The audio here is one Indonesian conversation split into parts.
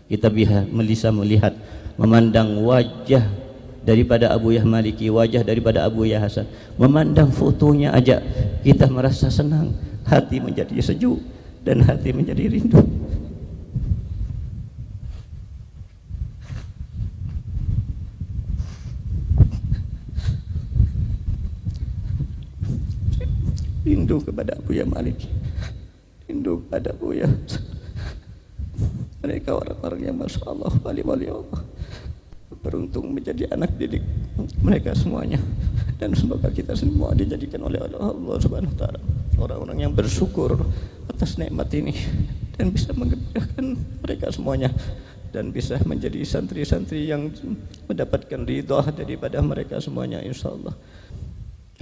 kita bisa melihat, memandang wajah daripada Abu Yah Maliki, wajah daripada Abu Yah Hasan, memandang fotonya aja kita merasa senang, hati menjadi sejuk dan hati menjadi rindu. Rindu kepada Abu Yah Maliki, rindu kepada Abu Yah. Mereka orang-orang yang Masya Allah, wali-wali Allah, beruntung menjadi anak didik mereka semuanya. Dan semoga kita semua dijadikan oleh Allah Subhanahu wa Ta'ala orang-orang yang bersyukur atas nikmat ini, dan bisa mengembirakan mereka semuanya, dan bisa menjadi santri-santri yang mendapatkan ridha daripada mereka semuanya, insyaallah.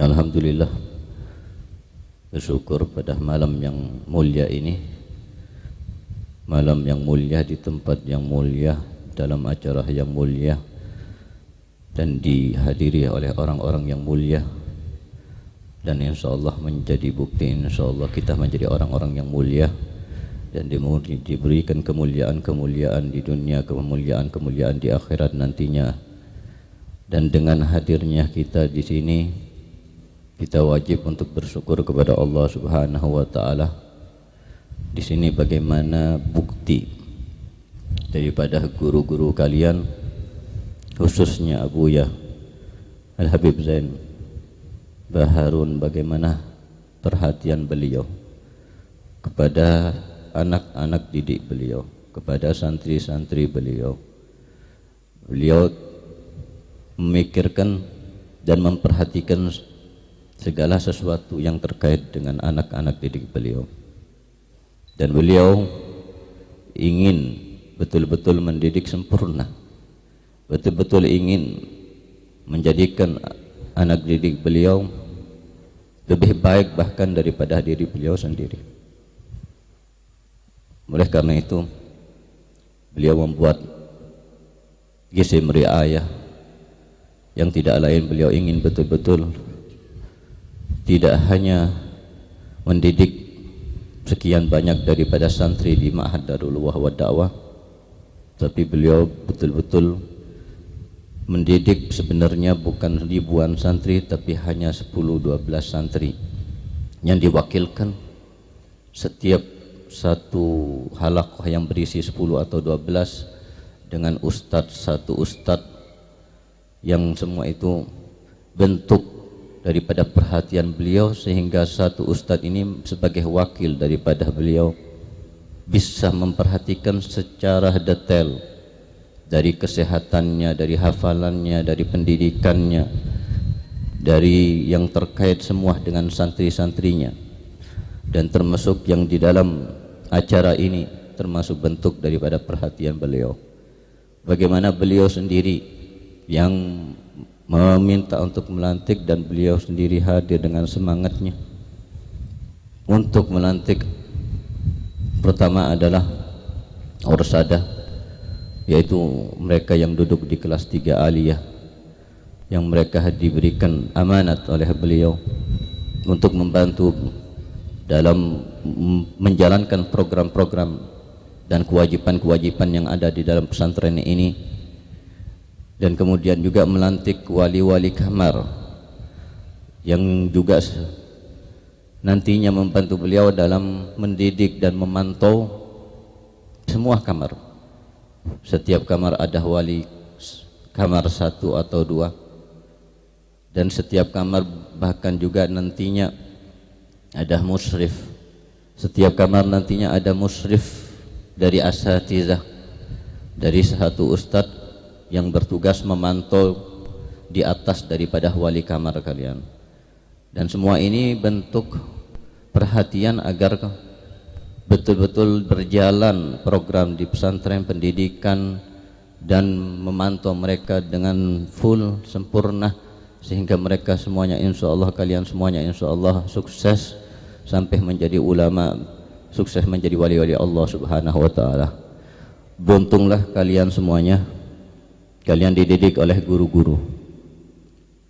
Alhamdulillah, bersyukur pada malam yang mulia ini, malam yang mulia di tempat yang mulia, dalam acara yang mulia, dan dihadiri oleh orang-orang yang mulia, dan insyaallah menjadi bukti insyaallah kita menjadi orang-orang yang mulia, dan diberikan kemuliaan-kemuliaan di dunia, kemuliaan-kemuliaan di akhirat nantinya. Dan dengan hadirnya kita di sini, kita wajib untuk bersyukur kepada Allah Subhanahu wa Ta'ala. Di sini bagaimana bukti daripada guru-guru kalian, khususnya Abu Yah Al-Habib Zain Baharun, bagaimana perhatian beliau kepada anak-anak didik beliau, kepada santri-santri beliau. Beliau memikirkan dan memperhatikan segala sesuatu yang terkait dengan anak-anak didik beliau, dan beliau ingin betul-betul mendidik sempurna, betul-betul ingin menjadikan anak didik beliau lebih baik bahkan daripada diri beliau sendiri. Oleh karena itu beliau membuat Gisim Riayah, yang tidak lain beliau ingin betul-betul tidak hanya mendidik sekian banyak daripada santri di Ma'had Darul Uluwah wa Da'wah, tapi beliau betul-betul mendidik sebenarnya bukan ribuan santri, tapi hanya 10-12 santri yang diwakilkan. Setiap satu halaqah yang berisi 10 atau 12 dengan satu ustadz, yang semua itu bentuk daripada perhatian beliau, sehingga satu ustadz ini sebagai wakil daripada beliau bisa memperhatikan secara detail dari kesehatannya, dari hafalannya, dari pendidikannya, dari yang terkait semua dengan santri-santrinya. Dan termasuk yang di dalam acara ini termasuk bentuk daripada perhatian beliau. Bagaimana beliau sendiri yang meminta untuk melantik, dan beliau sendiri hadir dengan semangatnya untuk melantik. Pertama adalah Ursada, yaitu mereka yang duduk di kelas 3 aliyah, yang mereka diberikan amanat oleh beliau untuk membantu dalam menjalankan program-program dan kewajiban-kewajiban yang ada di dalam pesantren ini. Dan kemudian juga melantik wali-wali kamar yang juga nantinya membantu beliau dalam mendidik dan memantau semua kamar. Setiap kamar ada wali kamar 1 atau 2, dan setiap kamar bahkan juga nantinya ada musyrif. Setiap kamar nantinya ada musyrif dari asatizah, dari satu ustadz yang bertugas memantau di atas daripada wali kamar kalian. Dan semua ini bentuk perhatian agar betul-betul berjalan program di pesantren pendidikan, dan memantau mereka dengan full sempurna, sehingga mereka semuanya insyaallah, kalian semuanya insyaallah sukses sampai menjadi ulama, sukses menjadi wali-wali Allah Subhanahu wa Ta'ala. Beruntunglah kalian semuanya, kalian dididik oleh guru-guru,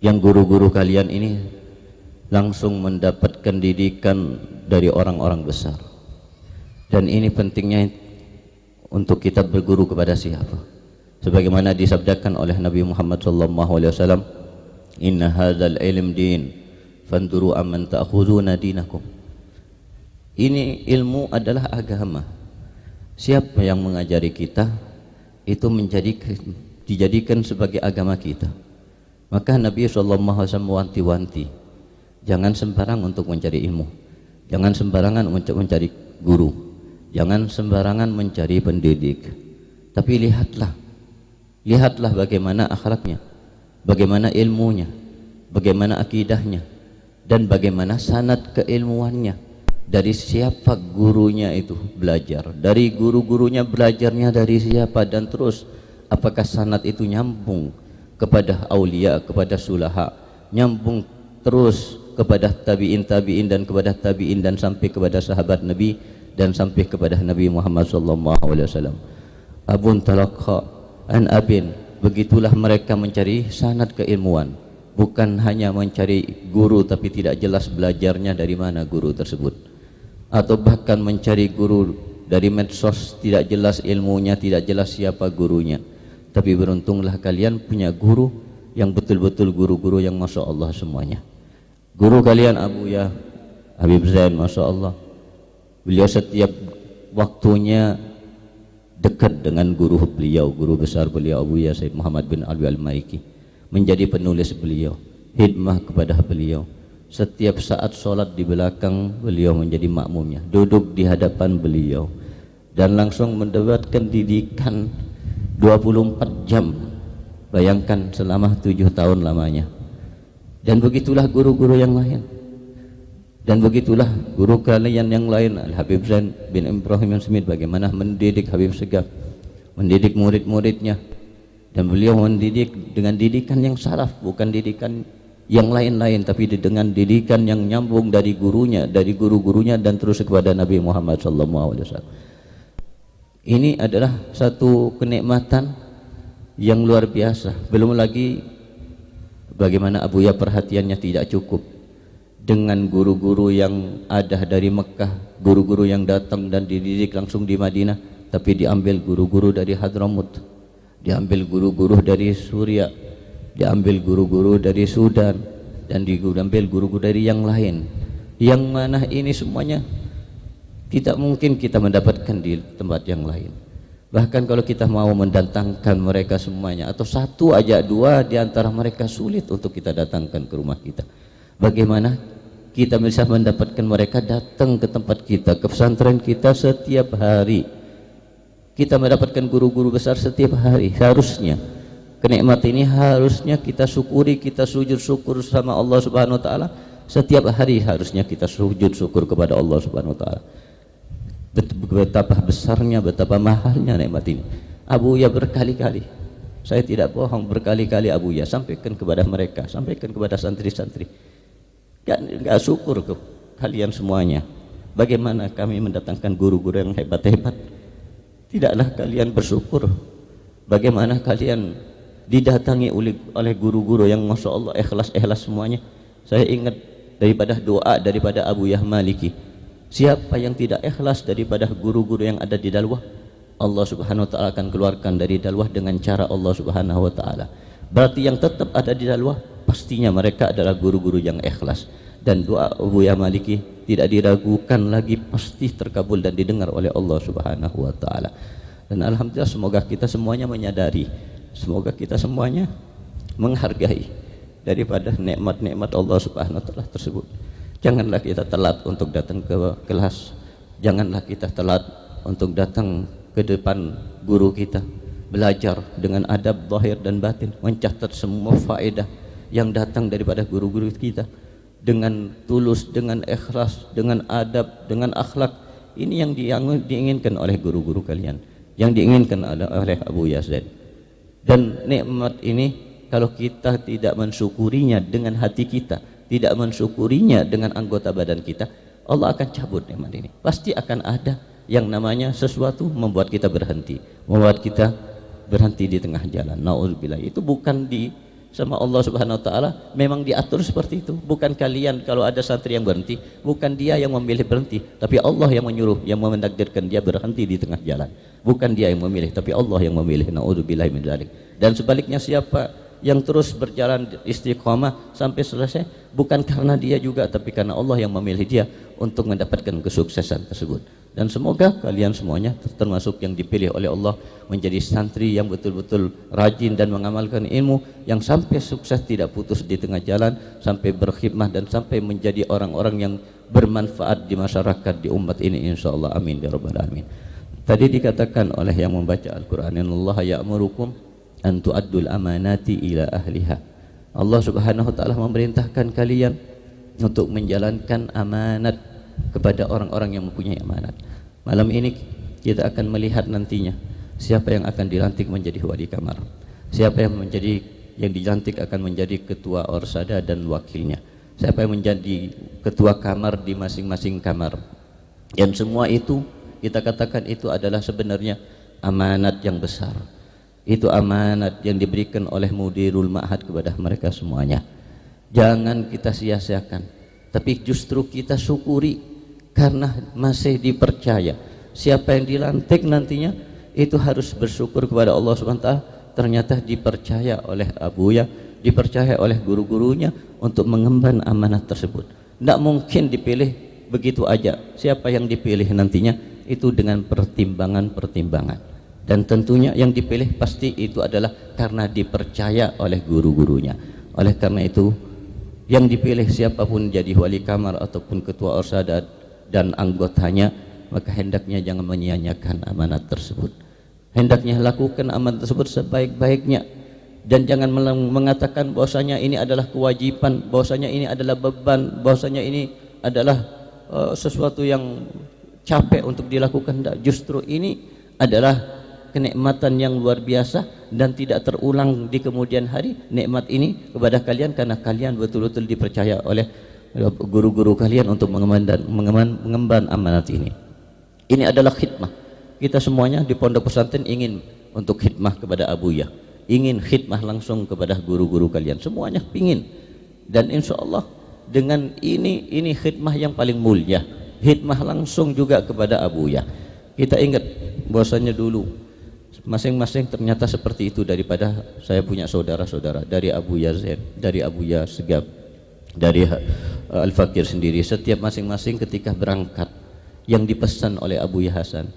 yang guru-guru kalian ini langsung mendapatkan didikan dari orang-orang besar. Dan ini pentingnya untuk kita berguru kepada siapa? Sebagaimana disabdakan oleh Nabi Muhammad SAW, inna hadzal ilm din fanduru amman ta'khuduna dinakum. Ini ilmu adalah agama. Siapa yang mengajari kita itu dijadikan sebagai agama kita. Maka Nabi SAW mewanti-wanti, jangan sembarang untuk mencari ilmu, jangan sembarangan untuk mencari guru, jangan sembarangan mencari pendidik, tapi lihatlah bagaimana akhlaknya, bagaimana ilmunya, bagaimana akidahnya, dan bagaimana sanad keilmuannya. Dari siapa gurunya itu belajar, dari guru-gurunya belajarnya dari siapa, dan terus apakah sanad itu nyambung kepada aulia, kepada sulaha, nyambung terus kepada tabi'in dan kepada tabi'in dan sampai kepada sahabat Nabi dan sampai kepada Nabi Muhammad SAW. Abun talaqqa an abin, begitulah mereka mencari sanad keilmuan, bukan hanya mencari guru tapi tidak jelas belajarnya dari mana guru tersebut, atau bahkan mencari guru dari medsos, tidak jelas ilmunya, tidak jelas siapa gurunya. Tapi beruntunglah kalian punya guru yang betul-betul guru-guru yang Masya Allah semuanya. Guru kalian Abuya Habib Zain, Masya Allah, beliau setiap waktunya dekat dengan guru beliau, guru besar beliau Abuya Said Muhammad bin Alwi Al-Maiki, menjadi penulis beliau, hidmah kepada beliau. Setiap saat sholat di belakang beliau menjadi makmumnya, duduk di hadapan beliau, dan langsung mendapatkan didikan 24 jam. Bayangkan selama 7 tahun lamanya. Dan begitulah guru-guru yang lain, dan begitulah guru kalian yang lain, Al-Habib Zain bin Ibrahim Smith, bagaimana mendidik Habib Segaf, mendidik murid-muridnya, dan beliau mendidik dengan didikan yang saraf, bukan didikan yang lain-lain, tapi dengan didikan yang nyambung dari gurunya, dari guru-gurunya, dan terus kepada Nabi Muhammad SAW. Ini adalah satu kenikmatan yang luar biasa. Belum lagi bagaimana Abuya perhatiannya tidak cukup dengan guru-guru yang ada dari Mekah, guru-guru yang datang dan dididik langsung di Madinah, tapi diambil guru-guru dari Hadramut, diambil guru-guru dari Suria, diambil guru-guru dari Sudan, dan diambil guru-guru dari yang lain, yang mana ini semuanya tidak mungkin kita mendapatkan di tempat yang lain. Bahkan kalau kita mau mendatangkan mereka semuanya, atau satu aja, dua di antara mereka, sulit untuk kita datangkan ke rumah kita. Bagaimana kita bisa mendapatkan mereka datang ke tempat kita, ke pesantren kita setiap hari? Kita mendapatkan guru-guru besar setiap hari. Harusnya kenikmatan ini harusnya kita syukuri, kita sujud syukur sama Allah Subhanahu wa taala. Setiap hari harusnya kita sujud syukur kepada Allah Subhanahu wa taala. Betapa besarnya, betapa mahalnya nikmat ini. Abuya berkali-kali, saya tidak bohong, berkali-kali Abuya sampaikan kepada mereka, sampaikan kepada santri-santri, gak syukur ke kalian semuanya. Bagaimana kami mendatangkan guru-guru yang hebat-hebat, tidaklah kalian bersyukur? Bagaimana kalian didatangi oleh guru-guru yang Masya Allah ikhlas-ikhlas semuanya? Saya ingat daripada doa daripada Abuya Maliki, siapa yang tidak ikhlas daripada guru-guru yang ada di Dalwah, Allah Subhanahu wa taala akan keluarkan dari Dalwah dengan cara Allah Subhanahu wa taala. Berarti yang tetap ada di Dalwah pastinya mereka adalah guru-guru yang ikhlas, dan doa Abuya Maliki tidak diragukan lagi, pasti terkabul dan didengar oleh Allah Subhanahu wa taala. Dan alhamdulillah, semoga kita semuanya menyadari, semoga kita semuanya menghargai daripada nikmat-nikmat Allah Subhanahu wa taala tersebut. Janganlah kita telat untuk datang ke kelas, janganlah kita telat untuk datang ke depan guru kita, belajar dengan adab zahir dan batin, mencatat semua faedah yang datang daripada guru-guru kita dengan tulus, dengan ikhlas, dengan adab, dengan akhlak. Ini yang diinginkan oleh guru-guru kalian, yang diinginkan oleh Abuya Zain. Dan nikmat ini kalau kita tidak mensyukurinya dengan hati kita, tidak mensyukurinya dengan anggota badan kita, Allah akan cabut nikmat ini. Pasti akan ada yang namanya sesuatu membuat kita berhenti, membuat kita berhenti di tengah jalan. Nauzubillah. Itu bukan sama Allah Subhanahu wa taala memang diatur seperti itu. Bukan kalian, kalau ada santri yang berhenti, bukan dia yang memilih berhenti, tapi Allah yang menyuruh, yang menakdirkan dia berhenti di tengah jalan. Bukan dia yang memilih, tapi Allah yang memilih. Naudzubillahi min dzalik. Dan sebaliknya, siapa yang terus berjalan istiqomah sampai selesai, bukan karena dia juga, tapi karena Allah yang memilih dia untuk mendapatkan kesuksesan tersebut. Dan semoga kalian semuanya termasuk yang dipilih oleh Allah menjadi santri yang betul-betul rajin dan mengamalkan ilmu, yang sampai sukses tidak putus di tengah jalan, sampai berkhidmah dan sampai menjadi orang-orang yang bermanfaat di masyarakat, di umat ini, insyaallah. Amin ya rabbal alamin. Tadi dikatakan oleh yang membaca Al-Qur'an, innallaha ya'murukum an tu'addul amanati ila ahliha. Allah Subhanahu wa taala memerintahkan kalian untuk menjalankan amanat kepada orang-orang yang mempunyai amanat. Malam ini kita akan melihat nantinya siapa yang akan dilantik menjadi wali kamar, siapa yang dilantik akan menjadi ketua orsada dan wakilnya, siapa yang menjadi ketua kamar di masing-masing kamar. Dan semua itu kita katakan itu adalah sebenarnya amanat yang besar. Itu amanat yang diberikan oleh mudirul ma'had kepada mereka semuanya. Jangan kita sia-siakan, tapi justru kita syukuri karena masih dipercaya. Siapa yang dilantik nantinya itu harus bersyukur kepada Allah Subhanahu wa taala, ternyata dipercaya oleh abuya, dipercaya oleh guru-gurunya untuk mengemban amanat tersebut. Tidak mungkin dipilih begitu aja. Siapa yang dipilih nantinya itu dengan pertimbangan-pertimbangan, dan tentunya yang dipilih pasti itu adalah karena dipercaya oleh guru-gurunya. Oleh karena itu, yang dipilih siapapun jadi wali kamar ataupun ketua orsada dan anggotanya, maka hendaknya jangan menyia-nyiakan amanat tersebut. Hendaknya lakukan amanat tersebut sebaik-baiknya, dan jangan mengatakan bahwasanya ini adalah kewajiban, bahwasanya ini adalah beban, bahwasanya ini adalah sesuatu yang capek untuk dilakukan. Justru ini adalah kenikmatan yang luar biasa dan tidak terulang di kemudian hari. Nikmat ini kepada kalian karena kalian betul-betul dipercaya oleh guru-guru kalian untuk mengemban amanat ini. Ini adalah khidmah. Kita semuanya di pondok pesantren ingin untuk khidmah kepada abuya, ingin khidmah langsung kepada guru-guru kalian, semuanya ingin. Dan insya Allah dengan ini khidmah yang paling mulia, khidmah langsung juga kepada abuya. Kita ingat bahwasanya dulu masing-masing ternyata seperti itu. Daripada saya punya saudara-saudara dari Abuya Zain, dari Abuya Segaf, dari Al-Fakir sendiri, setiap masing-masing ketika berangkat yang dipesan oleh Abuya Hasan,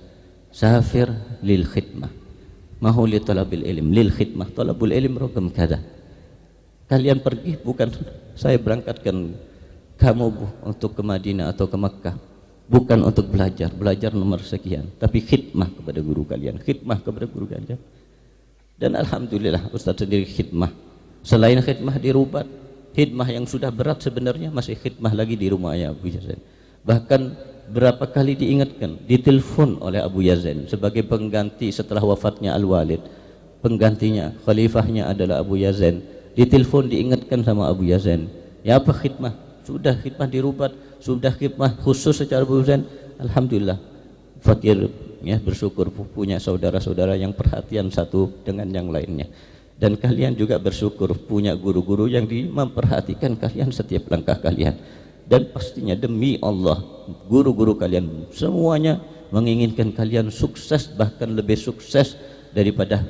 safir lil khidmah, mahu li talabil ilm, lil khidmah, talabul ilm rogam kada. Kalian pergi, bukan saya berangkatkan kamu untuk ke Madinah atau ke Makkah, bukan untuk belajar nomor sekian, tapi khidmah kepada guru kalian, khidmah kepada guru kalian. Dan alhamdulillah Ustaz sendiri khidmah. Selain khidmah di Rubat, khidmah yang sudah berat sebenarnya masih khidmah lagi di rumahnya Abu Yazain. Bahkan berapa kali diingatkan, ditelepon oleh Abu Yazain sebagai pengganti setelah wafatnya Al-Walid, penggantinya, khalifahnya adalah Abu Yazain. Ditelepon, diingatkan sama Abu Yazain, ya apa khidmah? Sudah khidmah di Rubat, sudah khidmah khusus secara Abu Yazain. Alhamdulillah, Fakir ya bersyukur punya saudara-saudara yang perhatian satu dengan yang lainnya. Dan kalian juga bersyukur punya guru-guru yang memperhatikan kalian setiap langkah kalian. Dan pastinya demi Allah, guru-guru kalian semuanya menginginkan kalian sukses, bahkan lebih sukses daripada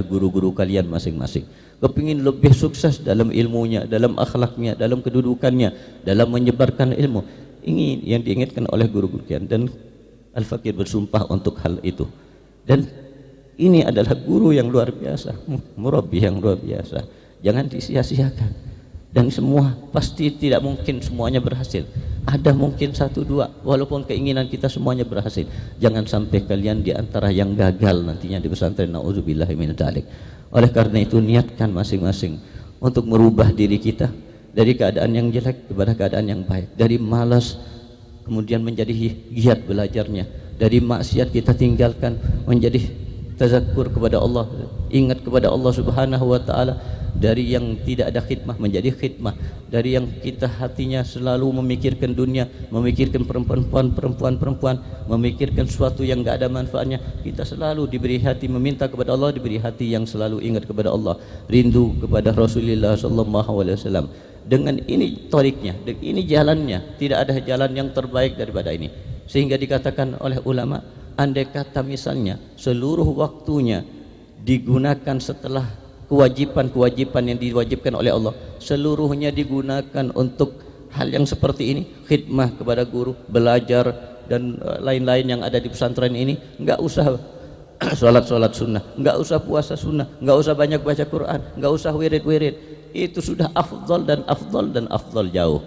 guru-guru kalian masing-masing. Kepingin lebih sukses dalam ilmunya, dalam akhlaknya, dalam kedudukannya, dalam menyebarkan ilmu. Ini yang diinginkan oleh guru-guru kalian. Dan Al-Fakir bersumpah untuk hal itu. Dan ini adalah guru yang luar biasa, murabbi yang luar biasa. Jangan disia-siakan. Dan semua pasti tidak mungkin semuanya berhasil. Ada mungkin satu dua, walaupun keinginan kita semuanya berhasil. Jangan sampai kalian di antara yang gagal nantinya di pesantren. Nauzubillahi min dzalik. Oleh karena itu, niatkan masing-masing untuk merubah diri kita dari keadaan yang jelek kepada keadaan yang baik, dari malas kemudian menjadi giat belajarnya, dari maksiat kita tinggalkan menjadi tazakkur kepada Allah, ingat kepada Allah Subhanahu wa taala, dari yang tidak ada khidmah menjadi khidmah, dari yang kita hatinya selalu memikirkan dunia, memikirkan perempuan, memikirkan sesuatu yang enggak ada manfaatnya, kita selalu diberi hati meminta kepada Allah, diberi hati yang selalu ingat kepada Allah, rindu kepada Rasulullah sallallahu alaihi wasallam. Dengan ini tariknya, ini jalannya, tidak ada jalan yang terbaik daripada ini. Sehingga dikatakan oleh ulama, andai kata misalnya seluruh waktunya digunakan setelah kewajiban-kewajiban yang diwajibkan oleh Allah, seluruhnya digunakan untuk hal yang seperti ini, khidmah kepada guru, belajar dan lain-lain yang ada di pesantren ini, enggak usah sholat sunnah, enggak usah puasa sunnah, enggak usah banyak baca Quran, enggak usah wirid-wirid, itu sudah afdal dan afdal jauh.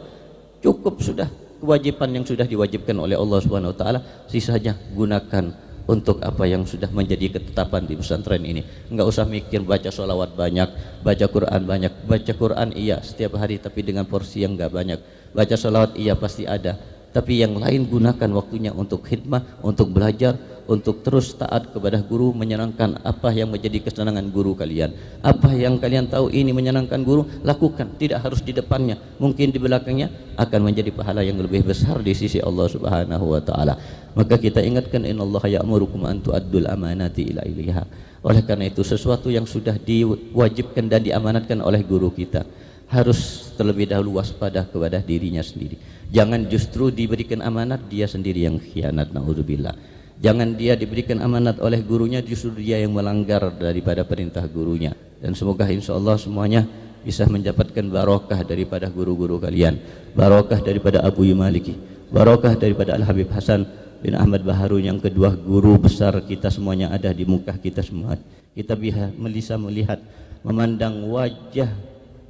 Cukup sudah kewajiban yang sudah diwajibkan oleh Allah Subhanahu wa taala, sisanya gunakan untuk apa yang sudah menjadi ketetapan di pesantren ini. Enggak usah mikir baca sholawat banyak, baca Quran banyak. Baca Quran iya setiap hari, tapi dengan porsi yang enggak banyak. Baca sholawat iya pasti ada, tapi yang lain gunakan waktunya untuk khidmah, untuk belajar, untuk terus taat kepada guru, menyenangkan apa yang menjadi kesenangan guru kalian. Apa yang kalian tahu ini menyenangkan guru, lakukan, tidak harus di depannya, mungkin di belakangnya, akan menjadi pahala yang lebih besar di sisi Allah Subhanahu wa taala. Maka kita ingatkan, innallaha ya'murukum an tu'addul amanati ila ilaiha. Oleh karena itu, sesuatu yang sudah diwajibkan dan diamanatkan oleh guru kita, harus terlebih dahulu waspada kepada dirinya sendiri. Jangan justru diberikan amanat dia sendiri yang khianat, naudzubillah. Jangan dia diberikan amanat oleh gurunya, justru dia yang melanggar daripada perintah gurunya. Dan semoga insyaallah semuanya bisa mendapatkan barokah daripada guru-guru kalian, barokah daripada Abu Maliki, barokah daripada Al-Habib Hasan bin Ahmad Baharun, yang kedua guru besar kita semuanya ada di muka kita semua. Kita bisa melihat, memandang wajah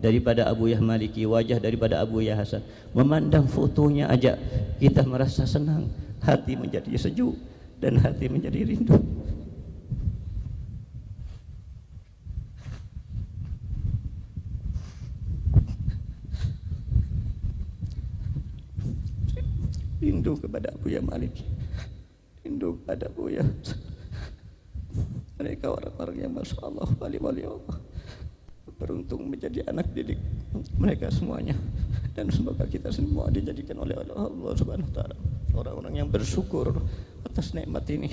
daripada Abu Maliki, wajah daripada Abu Hasan, memandang fotonya aja kita merasa senang, hati menjadi sejuk dan hati menjadi rindu. Rindu kepada Abu Maliki, rindu kepada Abu Hasan. Mereka orang-orang yang masya Allah, wali-wali Allah, beruntung menjadi anak didik mereka semuanya. Dan semoga kita semua dijadikan oleh Allah Subhanahu wa taala orang-orang yang bersyukur atas nikmat ini,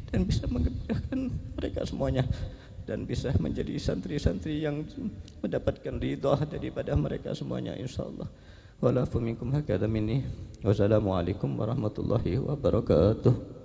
dan bisa mengembirakan mereka semuanya, dan bisa menjadi santri-santri yang mendapatkan ridha daripada mereka semuanya insyaallah. Wala minkum hakadha minni. Wassalamualaikum warahmatullahi wabarakatuh.